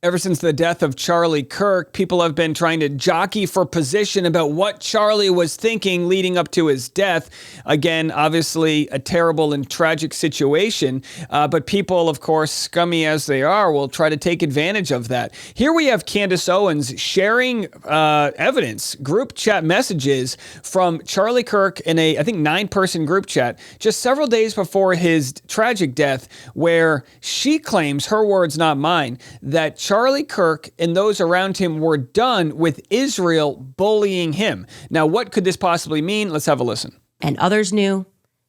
Ever since the death of Charlie Kirk, people have been trying to jockey for position about what Charlie was thinking leading up to his death. Again, obviously a terrible and tragic situation, but people, of course, scummy as they are, will try to take advantage of that. Here we have Candace Owens sharing evidence, group chat messages from Charlie Kirk in a, I think, 9-person group chat just several days before his tragic death, where she claims, her words, not mine, that Charlie Kirk and those around him were done with Israel bullying him. Now, what could this possibly mean? Let's have a listen. And others knew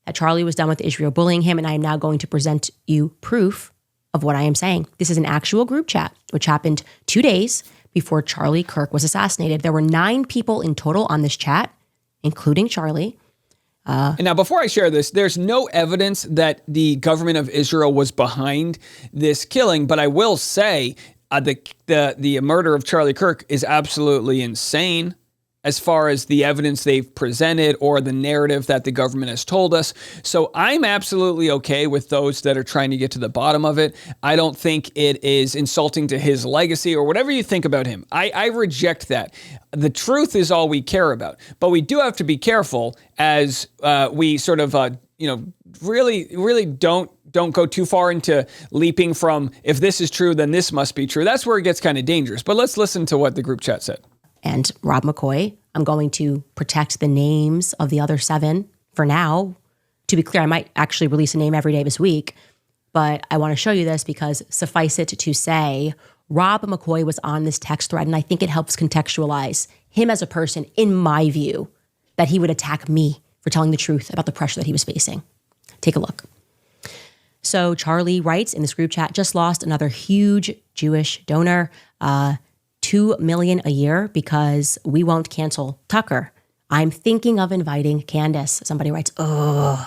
that Charlie was done with Israel bullying him, and I am now going to present you proof of what I am saying. This is an actual group chat, which happened 2 days before Charlie Kirk was assassinated. There were 9 people in total on this chat, including Charlie. And now, before I share this, there's no evidence that the government of Israel was behind this killing, but I will say the murder of Charlie Kirk is absolutely insane as far as the evidence they've presented or the narrative that the government has told us. So I'm absolutely okay with those that are trying to get to the bottom of it. I don't think it is insulting to his legacy or whatever you think about him. I reject that. The truth is all we care about. But we do have to be careful as we sort of, really don't go too far into leaping from, if this is true, then this must be true. That's where it gets kind of dangerous. But let's listen to what the group chat said. And Rob McCoy, I'm going to protect the names of the other 7 for now. To be clear, I might actually release a name every day this week, but I want to show you this because suffice it to say, Rob McCoy was on this text thread, and I think it helps contextualize him as a person, in my view, that he would attack me for telling the truth about the pressure that he was facing. Take a look. So Charlie writes in this group chat, just lost another huge Jewish donor, $2 million a year because we won't cancel Tucker. I'm thinking of inviting Candace. Somebody writes, ugh.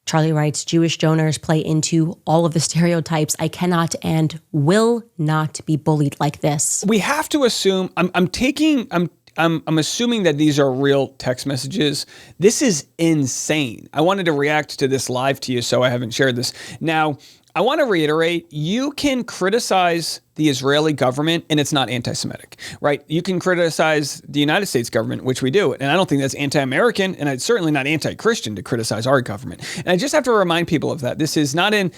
Charlie writes, Jewish donors play into all of the stereotypes. I cannot and will not be bullied like this. We have to assume, I'm assuming that these are real text messages. This is insane. I wanted to react to this live to you, so I haven't shared this. Now, I want to reiterate, you can criticize the Israeli government and it's not anti-Semitic, right? You can criticize the United States government, which we do. And I don't think that's anti-American, and it's certainly not anti-Christian to criticize our government. And I just have to remind people of that. This is not an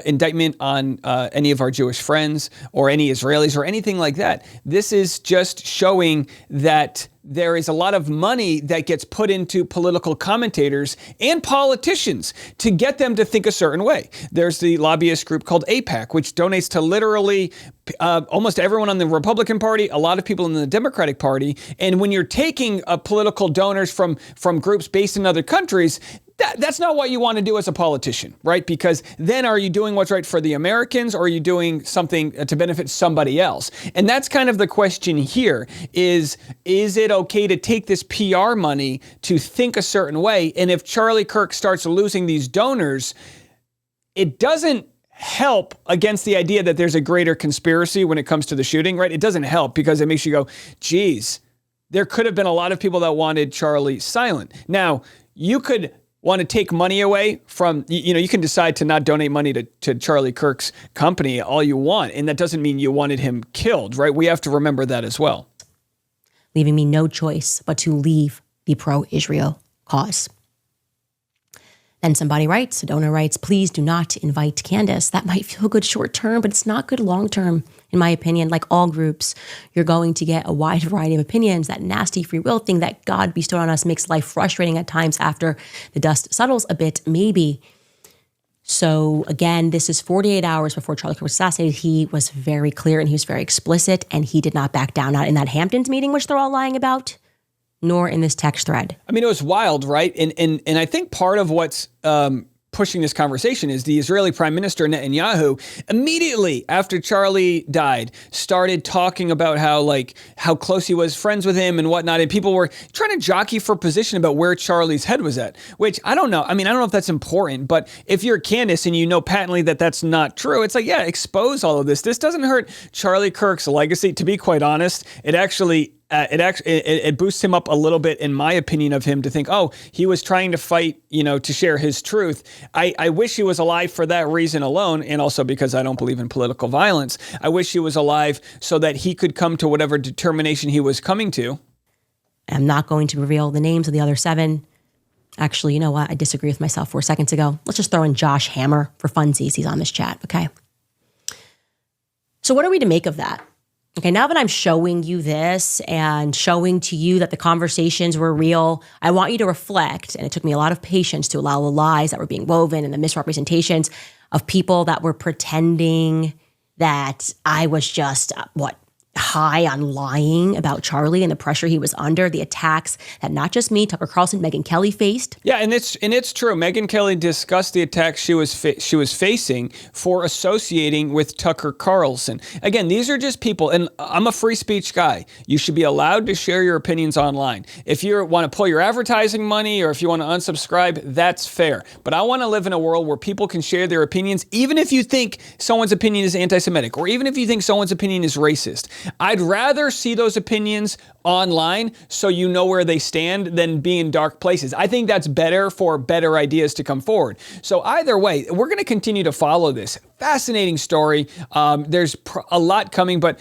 indictment on any of our Jewish friends or any Israelis or anything like that. This is just showing that there is a lot of money that gets put into political commentators and politicians to get them to think a certain way. There's the lobbyist group called AIPAC, which donates to literally almost everyone on the Republican Party, a lot of people in the Democratic Party. And when you're taking political donors from groups based in other countries, that's not what you want to do as a politician, right? Because then are you doing what's right for the Americans, or are you doing something to benefit somebody else? And that's kind of the question here is it okay to take this PR money to think a certain way? And if Charlie Kirk starts losing these donors, it doesn't help against the idea that there's a greater conspiracy when it comes to the shooting, right? It doesn't help because it makes you go, geez, there could have been a lot of people that wanted Charlie silent. Now, you could want to take money away from, you can decide to not donate money to Charlie Kirk's company all you want. And that doesn't mean you wanted him killed, right? We have to remember that as well. Leaving me no choice but to leave the pro-Israel cause. Then somebody writes, a donor writes, please do not invite Candace. That might feel good short term, but it's not good long term, in my opinion. Like all groups, you're going to get a wide variety of opinions. That nasty free will thing that God bestowed on us makes life frustrating at times after the dust settles a bit, maybe. So again, this is 48 hours before Charlie Kirk was assassinated. He was very clear and he was very explicit, and he did not back down, not in that Hamptons meeting, which they're all lying about, nor in this text thread. I mean, it was wild, right? And I think part of what's pushing this conversation is the Israeli Prime Minister Netanyahu immediately after Charlie died started talking about how close he was friends with him and whatnot, and people were trying to jockey for position about where Charlie's head was at, which I don't know. I mean, I don't know if that's important, but if you're Candace and you know patently that that's not true, it's like, yeah, expose all of this. This doesn't hurt Charlie Kirk's legacy. To be quite honest, it actually it boosts him up a little bit, in my opinion, of him to think, oh, he was trying to fight, to share his truth. I wish he was alive for that reason alone, and also because I don't believe in political violence. I wish he was alive so that he could come to whatever determination he was coming to. I'm not going to reveal the names of the other 7. Actually, you know what? I disagree with myself 4 seconds ago. Let's just throw in Josh Hammer for funsies. He's on this chat, okay? So what are we to make of that? Okay, now that I'm showing you this and showing to you that the conversations were real, I want you to reflect, and it took me a lot of patience to allow the lies that were being woven and the misrepresentations of people that were pretending that I was just, high on lying about Charlie and the pressure he was under, the attacks that not just me, Tucker Carlson, Megyn Kelly faced. Yeah, and it's true. Megyn Kelly discussed the attacks she was facing for associating with Tucker Carlson. Again, these are just people, and I'm a free speech guy. You should be allowed to share your opinions online. If you want to pull your advertising money or if you want to unsubscribe, that's fair. But I want to live in a world where people can share their opinions, even if you think someone's opinion is anti-Semitic, or even if you think someone's opinion is racist. I'd rather see those opinions online so you know where they stand than be in dark places. I think that's better for better ideas to come forward. So either way, we're going to continue to follow this. Fascinating story. There's a lot coming, but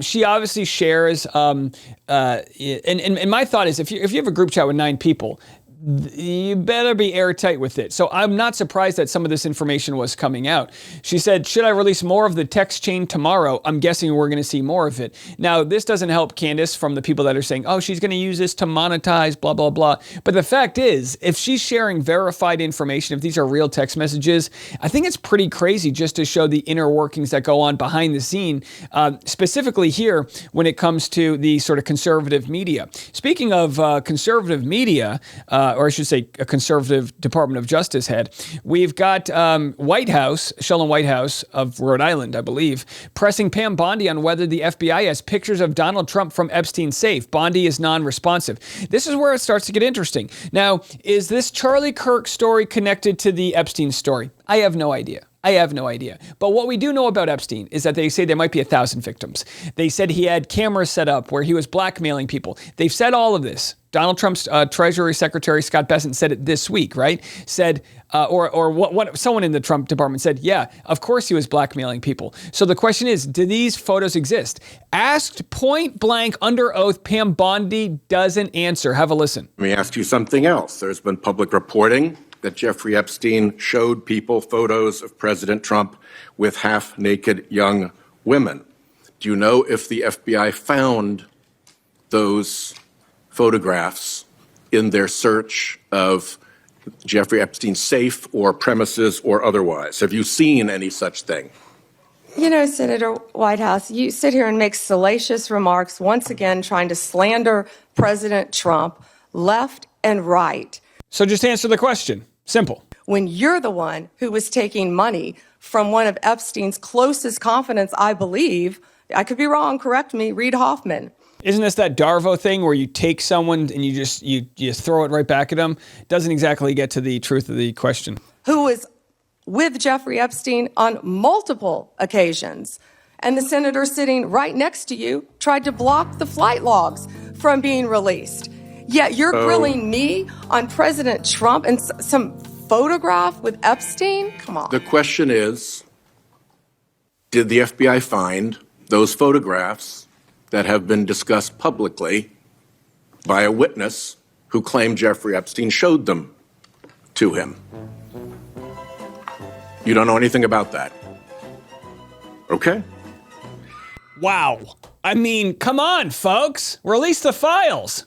she obviously shares. And my thought is, if you have a group chat with 9 people, you better be airtight with it. So I'm not surprised that some of this information was coming out. She said, should I release more of the text chain tomorrow? I'm guessing we're going to see more of it. Now, this doesn't help Candace from the people that are saying, oh, she's going to use this to monetize, blah, blah, blah. But the fact is, if she's sharing verified information, if these are real text messages, I think it's pretty crazy just to show the inner workings that go on behind the scene, specifically here when it comes to the sort of conservative media. Speaking of conservative media, or I should say a conservative Department of Justice head, we've got Sheldon Whitehouse of Rhode Island, I believe, pressing Pam Bondi on whether the FBI has pictures of Donald Trump from Epstein's safe. Bondi is non-responsive. This is where it starts to get interesting. Now, is this Charlie Kirk story connected to the Epstein story? I have no idea. But what we do know about Epstein is that they say there might be 1,000 victims. They said he had cameras set up where he was blackmailing people. They've said all of this. Donald Trump's Treasury Secretary Scott Bessent said it this week, right? Said, what someone in the Trump department said, yeah, of course he was blackmailing people. So the question is, do these photos exist? Asked point blank under oath, Pam Bondi doesn't answer. Have a listen. Let me ask you something else. There's been public reporting that Jeffrey Epstein showed people photos of President Trump with half-naked young women. Do you know if the FBI found those photographs in their search of Jeffrey Epstein's safe or premises or otherwise? Have you seen any such thing? You know, Senator Whitehouse, you sit here and make salacious remarks, once again trying to slander President Trump left and right. So just answer the question. Simple. When you're the one who was taking money from one of Epstein's closest confidants, I believe, I could be wrong, correct me, Reid Hoffman. Isn't this that Darvo thing where you take someone and you just throw it right back at them? Doesn't exactly get to the truth of the question. Who was with Jeffrey Epstein on multiple occasions. And the senator sitting right next to you tried to block the flight logs from being released. Yet you're grilling me on President Trump and some photograph with Epstein? Come on. The question is, did the FBI find those photographs that have been discussed publicly by a witness who claimed Jeffrey Epstein showed them to him? You don't know anything about that. Okay. Wow. I mean, come on, folks. Release the files.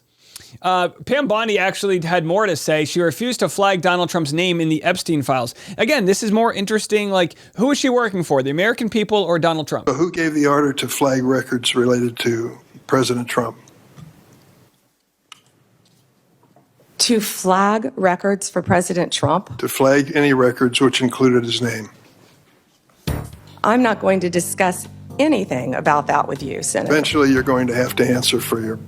Pam Bondi actually had more to say. She refused to flag Donald Trump's name in the Epstein files. Again, this is more interesting. Like, who is she working for? The American people or Donald Trump? Who gave the order to flag records related to President Trump? To flag records for President Trump? To flag any records which included his name. I'm not going to discuss anything about that with you, Senator. Eventually, you're going to have to answer for your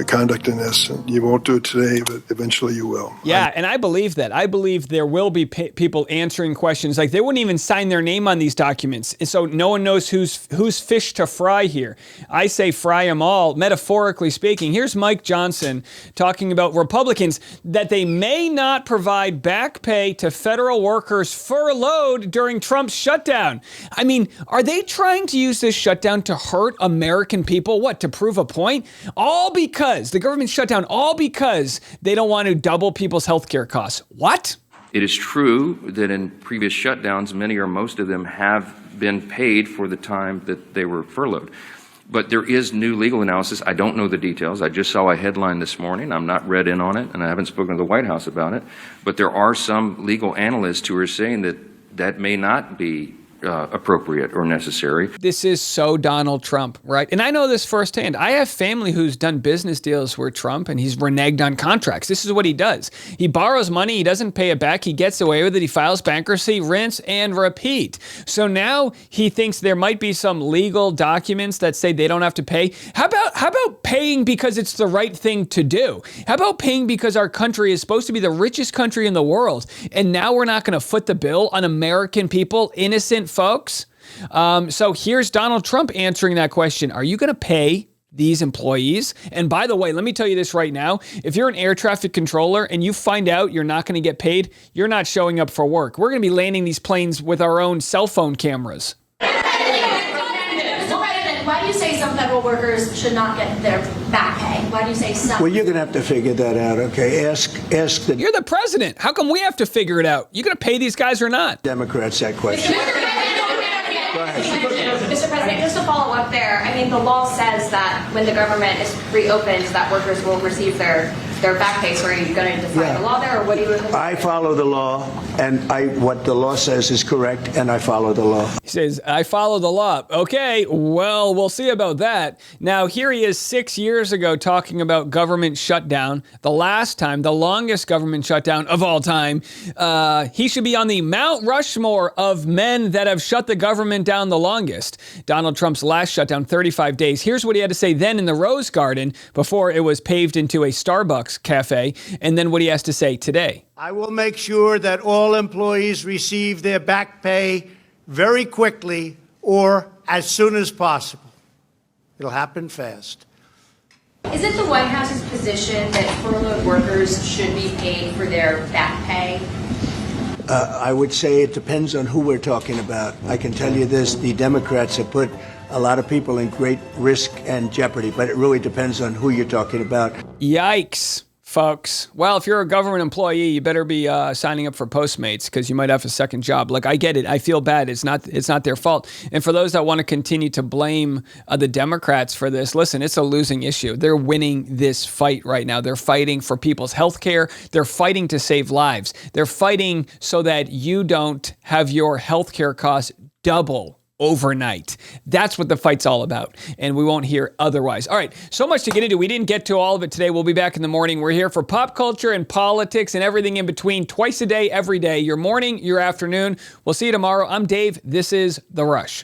conduct in this. And you won't do it today, but eventually you will. Yeah, and I believe that. I believe there will be people answering questions. Like, they wouldn't even sign their name on these documents. And so no one knows who's fish to fry here. I say fry them all, metaphorically speaking. Here's Mike Johnson talking about Republicans, that they may not provide back pay to federal workers furloughed during Trump's shutdown. I mean, are they trying to use this shutdown to hurt American people? What, to prove a point? All because the government shut down, all because they don't want to double people's health care costs. What? It is true that in previous shutdowns, many or most of them have been paid for the time that they were furloughed. But there is new legal analysis. I don't know the details. I just saw a headline this morning. I'm not read in on it, and I haven't spoken to the White House about it. But there are some legal analysts who are saying that that may not be appropriate or necessary. This is so Donald Trump, right? And I know this firsthand. I have family who's done business deals with Trump, and he's reneged on contracts. This is what he does. He borrows money. He doesn't pay it back. He gets away with it. He files bankruptcy, rinse and repeat. So now he thinks there might be some legal documents that say they don't have to pay. How about paying because it's the right thing to do? How about paying because our country is supposed to be the richest country in the world, and now we're not going to foot the bill on American people, innocent folks? So here's Donald Trump answering that question. Are you going to pay these employees? And by the way, let me tell you this right now. If you're an air traffic controller and you find out you're not going to get paid, you're not showing up for work. We're going to be landing these planes with our own cell phone cameras. Why do you say some federal workers should not get their back pay? Why do you say some? Well, you're going to have to figure that out, okay? Ask the You're the president. How come we have to figure it out? You going to pay these guys or not? Democrats that question. Go ahead. Mr. President, just to follow up there, I mean, the law says that when the government is reopened, that workers will receive their back pay. So are you going to define the law there, or what do you? I follow the law, and what the law says is correct, and I follow the law. He says, I follow the law. Okay, well, we'll see about that. Now, here he is 6 years ago talking about government shutdown. The last time, the longest government shutdown of all time. He should be on the Mount Rushmore of men that have shut the government down the longest. Donald Trump's last shutdown, 35 days. Here's what he had to say then in the Rose Garden before it was paved into a Starbucks cafe, and then what he has to say today. I will make sure that all employees receive their back pay very quickly or as soon as possible. It'll happen fast. Is it the White House's position that furloughed workers should be paid for their back pay? I would say it depends on who we're talking about. I can tell you this, the Democrats have put a lot of people in great risk and jeopardy, but it really depends on who you're talking about. Yikes, folks. Well, if you're a government employee, you better be signing up for Postmates because you might have a second job. Look, I get it. I feel bad. It's not their fault. And for those that want to continue to blame the Democrats for this, listen, it's a losing issue. They're winning this fight right now. They're fighting for people's health care. They're fighting to save lives. They're fighting so that you don't have your health care costs double overnight. That's what the fight's all about, and we won't hear otherwise. All right, so much to get into. We didn't get to all of it today. We'll be back in the morning. We're here for pop culture and politics and everything in between, twice a day, every day, your morning, your afternoon. We'll see you tomorrow. I'm Dave. This is The Rush.